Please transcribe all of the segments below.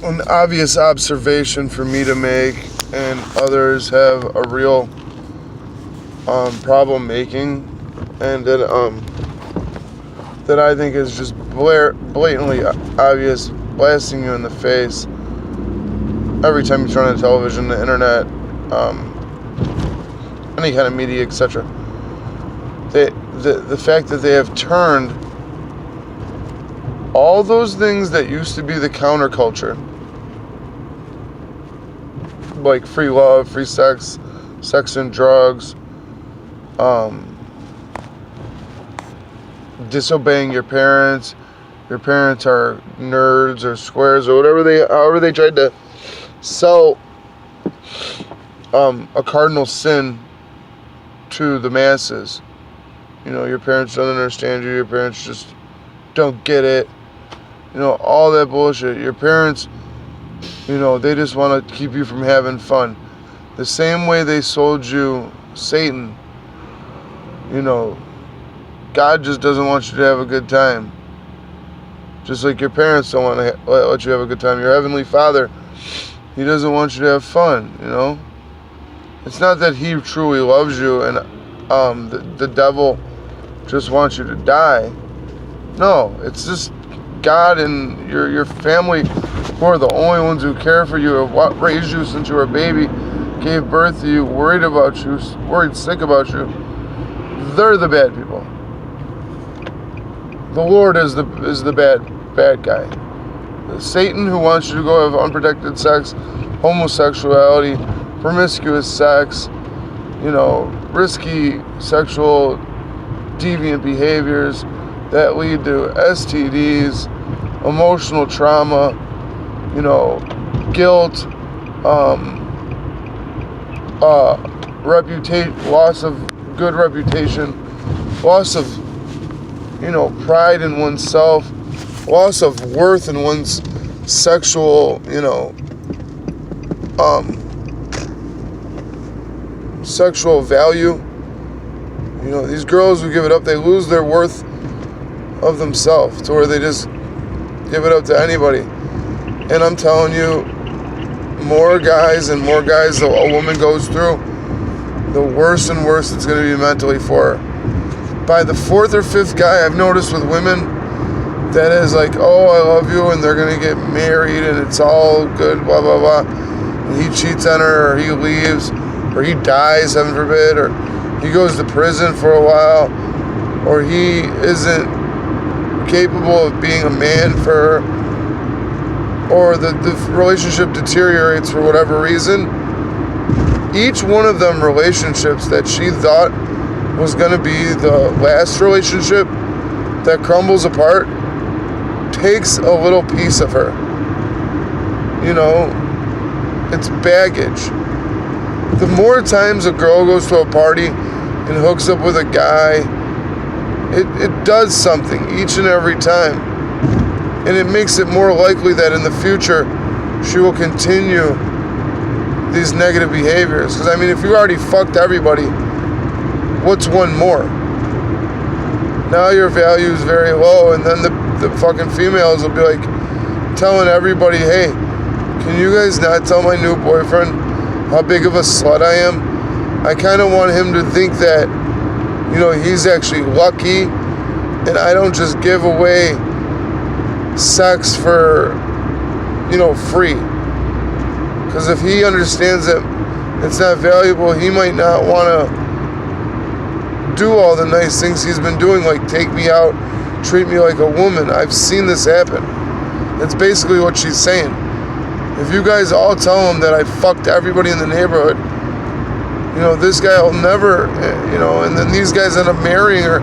an obvious observation for me to make, and others have a real problem making, and that I think is just blatantly obvious, blasting you in the face every time you turn on the television, the internet, any kind of media, etc. The fact that they have turned all those things that used to be the counterculture, like free love, free sex, sex and drugs, disobeying your parents are nerds or squares or however they tried to sell a cardinal sin to the masses. Your parents don't understand you, your parents just don't get it, all that bullshit. Your parents, they just want to keep you from having fun. The same way they sold you Satan, God just doesn't want you to have a good time. Just like your parents don't want to let you have a good time. Your Heavenly Father, He doesn't want you to have fun, It's not that He truly loves you and the devil just wants you to die. No, it's just God and your family who are the only ones who care for you, have raised you since you were a baby, gave birth to you, worried about you, worried sick about you. They're the bad people. The Lord is the bad guy. Satan, who wants you to go have unprotected sex, homosexuality, promiscuous sex, risky sexual deviant behaviors that lead to STDs, emotional trauma, guilt, loss of good reputation, loss of, pride in oneself, loss of worth in one's sexual, sexual value. These girls who give it up, they lose their worth of themselves to where they just give it up to anybody. And I'm telling you, more guys a woman goes through, the worse and worse it's going to be mentally for her. By the fourth or fifth guy I've noticed with women that is like, oh, I love you, and they're going to get married and it's all good, blah, blah, blah. And he cheats on her, or he leaves, or he dies, heaven forbid, or he goes to prison for a while, or he isn't capable of being a man for her, or the relationship deteriorates for whatever reason. Each one of them relationships that she thought was going to be the last relationship that crumbles apart takes a little piece of her. It's baggage. The more times a girl goes to a party and hooks up with a guy, it does something each and every time. And it makes it more likely that in the future she will continue these negative behaviors. Because, if you already fucked everybody, what's one more? Now your value is very low, and then the fucking females will be like telling everybody, hey, can you guys not tell my new boyfriend how big of a slut I am? I kind of want him to think that, he's actually lucky, and I don't just give away sex for, free. Because if he understands that it's not valuable, he might not want to do all the nice things he's been doing, like take me out, treat me like a woman. I've seen this happen. That's basically what she's saying. If you guys all tell him that I fucked everybody in the neighborhood, this guy will never, and then these guys end up marrying her.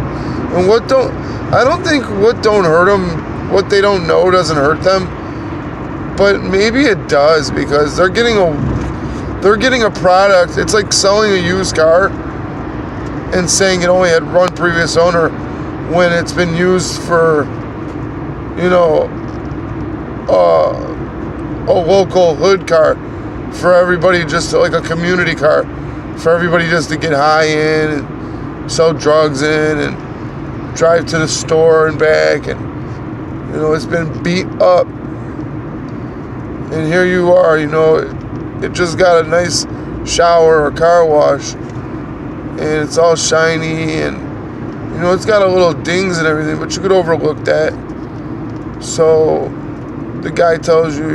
And what don't hurt them, what they don't know doesn't hurt them. But maybe it does, because they're getting a product. It's like selling a used car and saying it only had one previous owner when it's been used for, a local hood car for everybody, just like a community car for everybody just to get high in and sell drugs in and drive to the store and back, and it's been beat up. And here you are, it just got a nice shower or car wash, and it's all shiny, and it's got a little dings and everything, but you could overlook that. So the guy tells you,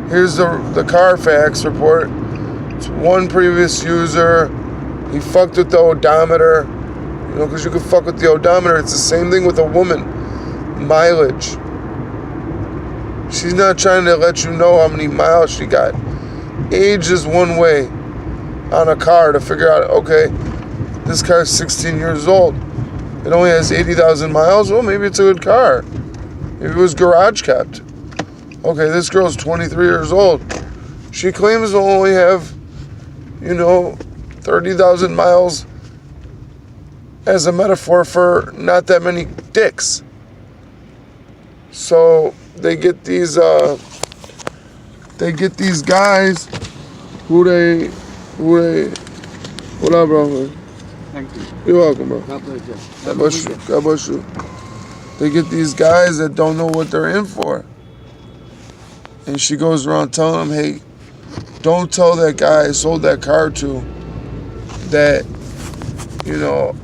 here's the Carfax report. It's one previous user. He fucked with the odometer, because you could fuck with the odometer. It's the same thing with a woman. Mileage. She's not trying to let you know how many miles she got. Age is one way on a car to figure out, okay, this car's 16 years old. It only has 80,000 miles. Well, maybe it's a good car. Maybe it was garage kept. Okay, this girl's 23 years old. She claims to only have, 30,000 miles as a metaphor for not that many dicks. So they get these guys who they what up, bro? Thank you. You're welcome, bro. God bless you. God bless you. God bless you. They get these guys that don't know what they're in for. And she goes around telling them, hey, don't tell that guy I sold that car to that,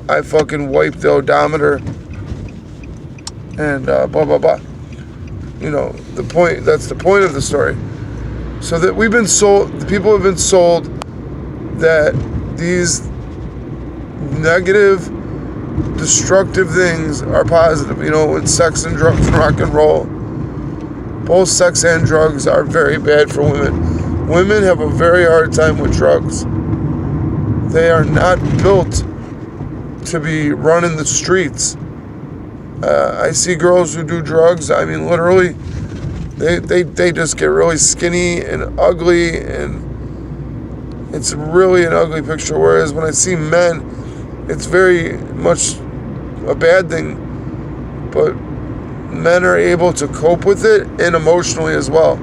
I fucking wiped the odometer and blah, blah, blah. That's the point of the story. So that the people have been sold that these negative, destructive things are positive. When sex and drugs and rock and roll, both sex and drugs are very bad for women. Women have a very hard time with drugs. They are not built to be running the streets. I see girls who do drugs. I mean, literally, they just get really skinny and ugly, and it's really an ugly picture. Whereas when I see men, it's very much a bad thing, but men are able to cope with it and emotionally as well.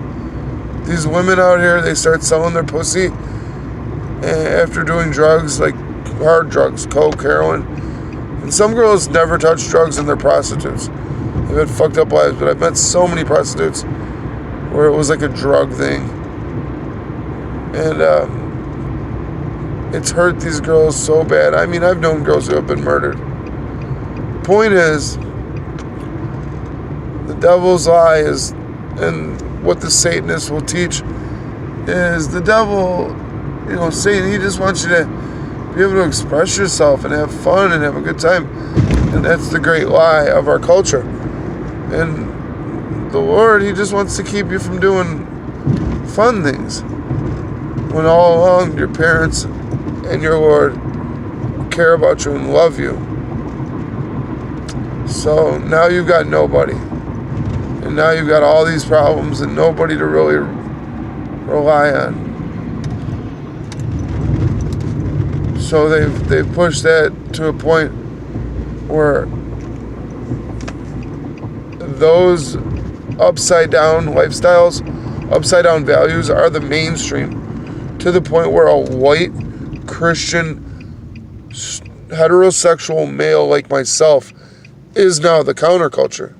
These women out here, they start selling their pussy after doing drugs, like hard drugs, coke, heroin. And some girls never touch drugs and they're prostitutes. They've had fucked up lives, but I've met so many prostitutes where it was like a drug thing. And it's hurt these girls so bad. I mean, I've known girls who have been murdered. Point is, the devil's lie is, and what the Satanists will teach is the devil, Satan, he just wants you to be able to express yourself and have fun and have a good time. And that's the great lie of our culture. And the Lord, he just wants to keep you from doing fun things. When all along your parents and your Lord care about you and love you. So now you've got nobody. And now you've got all these problems and nobody to really rely on. So they've pushed that to a point where those upside down lifestyles, upside down values are the mainstream, to the point where a white Christian heterosexual male like myself is now the counterculture.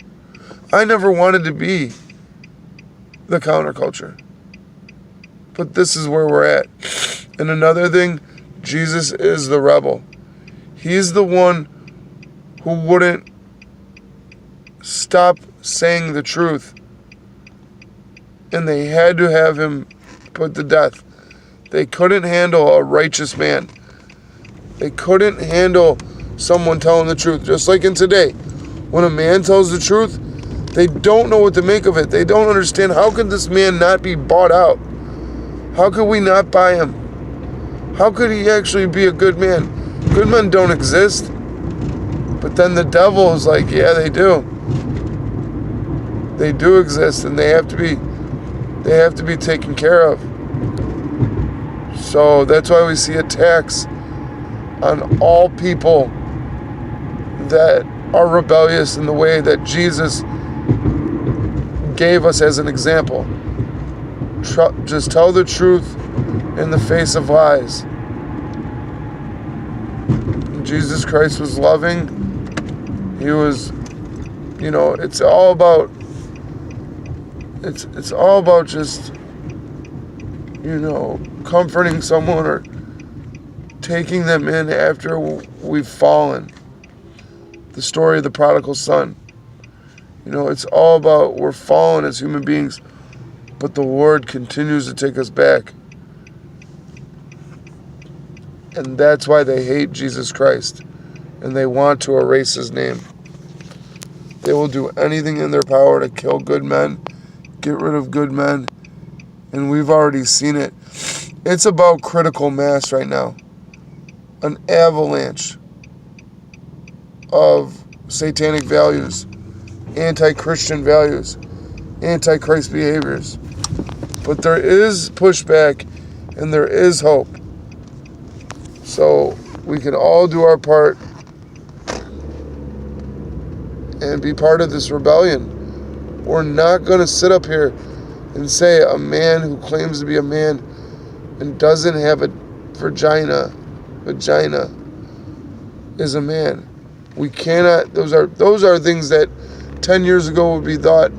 I never wanted to be the counterculture, but this is where we're at. And another thing, Jesus is the rebel. He's the one who wouldn't stop saying the truth, and they had to have him put to death. They couldn't handle a righteous man. They couldn't handle someone telling the truth. Just like in today, when a man tells the truth, they don't know what to make of it. They don't understand, how could this man not be bought out? How could we not buy him? How could he actually be a good man? Good men don't exist. But then the devil is like, yeah, they do. They do exist, and they have to be taken care of. So that's why we see attacks on all people that are rebellious in the way that Jesus gave us as an example. Just tell the truth in the face of lies. Jesus Christ was loving. He was, it's all about, it's all about just, comforting someone or taking them in after we've fallen. The story of the prodigal son. It's all about we're fallen as human beings, but the Lord continues to take us back. And that's why they hate Jesus Christ, and they want to erase his name. They will do anything in their power to kill good men, get rid of good men, and we've already seen it. It's about critical mass right now. An avalanche of satanic values, anti-Christian values, anti-Christ behaviors. But there is pushback and there is hope. So we can all do our part and be part of this rebellion. We're not going to sit up here and say a man who claims to be a man and doesn't have a vagina is a man. We cannot. Those are things that 10 years ago would be thought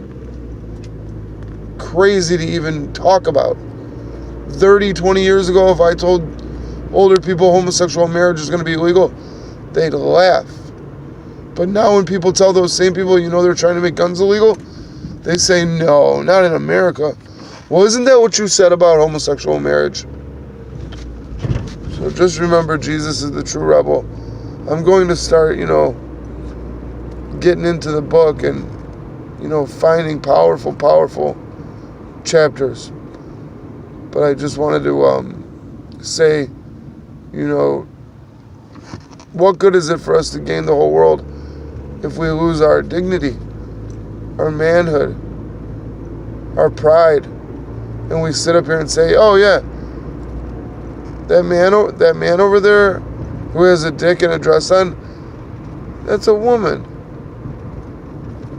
crazy to even talk about. 30, 20 years ago, if I told older people homosexual marriage is going to be illegal, they'd laugh. But now when people tell those same people, they're trying to make guns illegal, they say, no, not in America. Well, isn't that what you said about homosexual marriage? So just remember, Jesus is the true rebel. I'm going to start, getting into the book and, finding powerful chapters. But I just wanted to say, what good is it for us to gain the whole world if we lose our dignity, our manhood, our pride, and we sit up here and say, oh yeah, that man over there who has a dick and a dress on, that's a woman.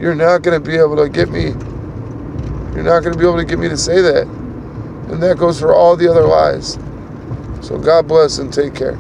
You're not going to be able to get me. You're not going to be able to get me to say that. And that goes for all the other lies. So God bless and take care.